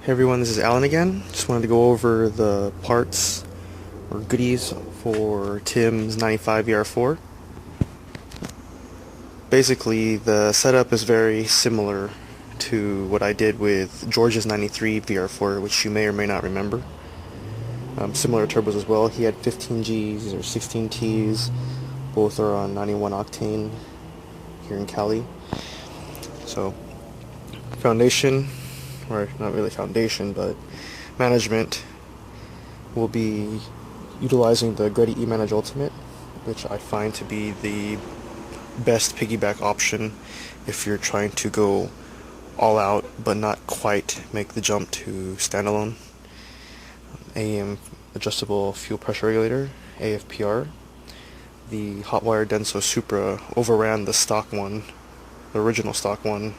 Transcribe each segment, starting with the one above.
Hey everyone, this is Alan again. Just wanted to go over the parts or goodies for Tim's 95 VR-4. Basically, the setup is very similar to what I did with George's 93 VR-4, which you may or may not remember. Similar turbos as well. He had 15Gs or 16Ts. Both are on 91 octane here in Cali. So, foundation, or not really foundation, but management will be utilizing the Greddy eManage Ultimate, which I find to be the best piggyback option if you're trying to go all out but not quite make the jump to standalone. AM adjustable fuel pressure regulator, AFPR. The Hotwire Denso Supra overran the stock one, the original stock one,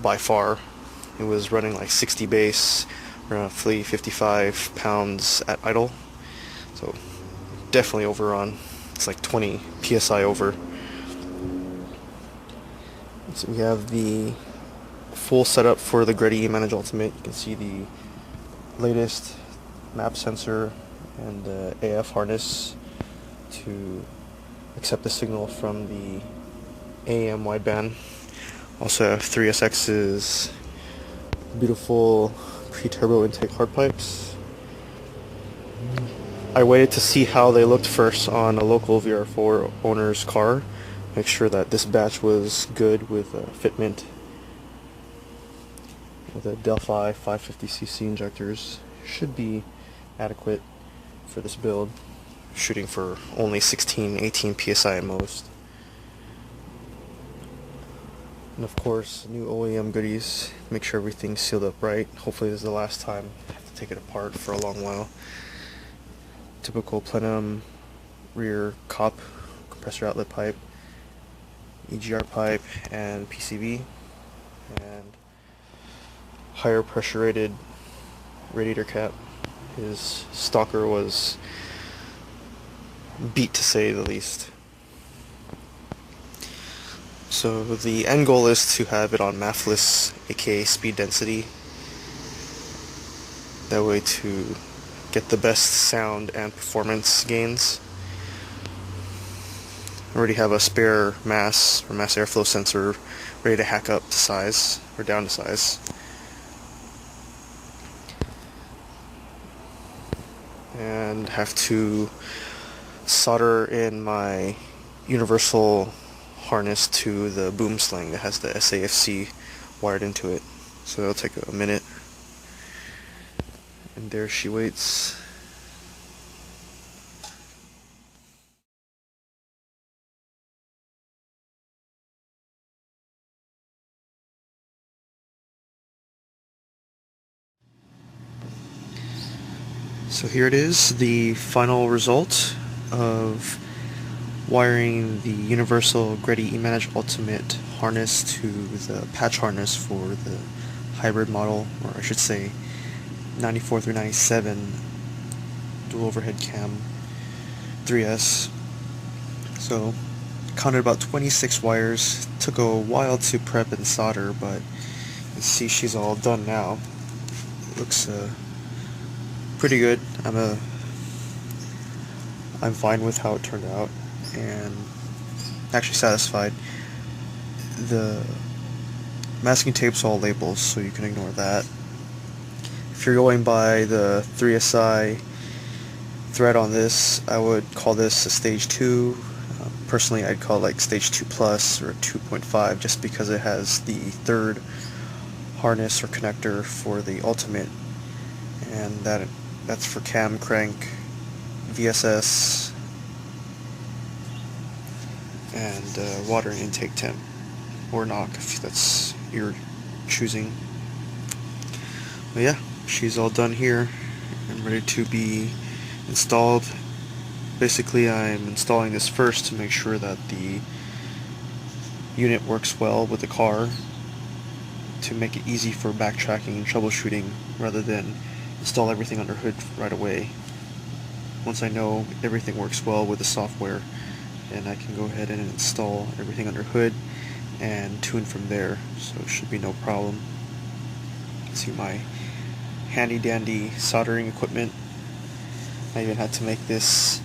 by far. It was running like 60 bass, roughly 55 pounds at idle. So definitely overrun. It's like 20 psi over. So we have the full setup for the Greddy eManage Ultimate. You can see the latest map sensor and the AF harness to accept the signal from the AM wideband. Also have 3SX's beautiful pre-turbo intake hard pipes. I waited to see how they looked first on a local VR4 owner's car. Make sure that this batch was good with fitment with a Delphi 550cc injectors. Should be adequate for this build, shooting for only 16-18 psi at most. And of course, new OEM goodies. Make sure everything's sealed up right. Hopefully this is the last time I have to take it apart for a long while. Typical plenum rear cop compressor outlet pipe, EGR pipe, and PCV, and higher pressure rated radiator cap. His stalker was beat, to say the least. So the end goal is to have it on MAFless, aka speed density. That way to get the best sound and performance gains. I already have a spare mass or mass airflow sensor ready to hack up to size or down to size. And have to solder in my universal harness to the boom sling that has the SAFC wired into it. So that'll take a minute. And there she waits. So here it is, the final result of wiring the universal Greddy eManage Ultimate harness to the patch harness for the hybrid model, or I should say 94 through 97 dual overhead cam 3S. So counted about 26 wires. Took a while to prep and solder, but you can see she's all done now. Looks pretty good. I'm fine with how it turned out, and actually satisfied. The masking tape's all labels, so you can ignore that. If you're going by the 3SI thread on this, I would call this a stage 2. Personally, I'd call it like stage 2 plus or 2.5, just because it has the third harness or connector for the Ultimate, and that's for cam, crank, VSS, and water intake temp, or knock if that's your choosing. But yeah, she's all done here and ready to be installed. Basically, I'm installing this first to make sure that the unit works well with the car, to make it easy for backtracking and troubleshooting, rather than install everything under hood right away. Once I know everything works well with the software, then I can go ahead and install everything under hood and tune from there, so it should be no problem. You can see my handy dandy soldering equipment. I even had to make this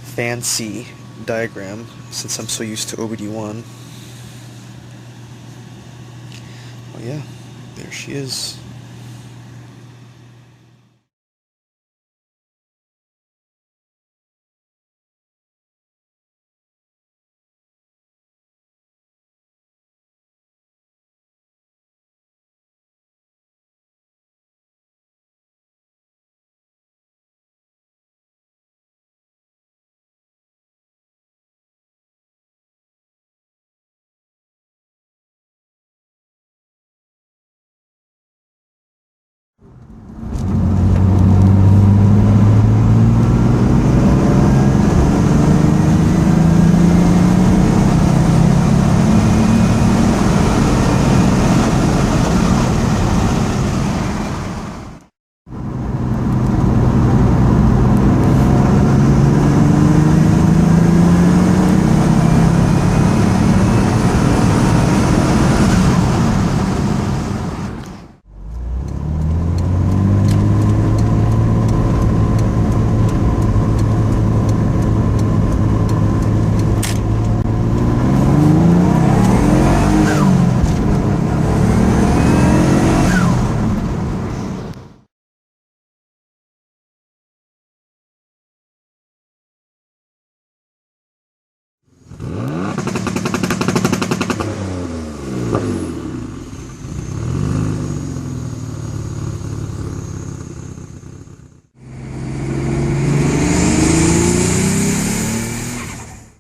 fancy diagram since I'm so used to overdue 1. Oh yeah, there she is.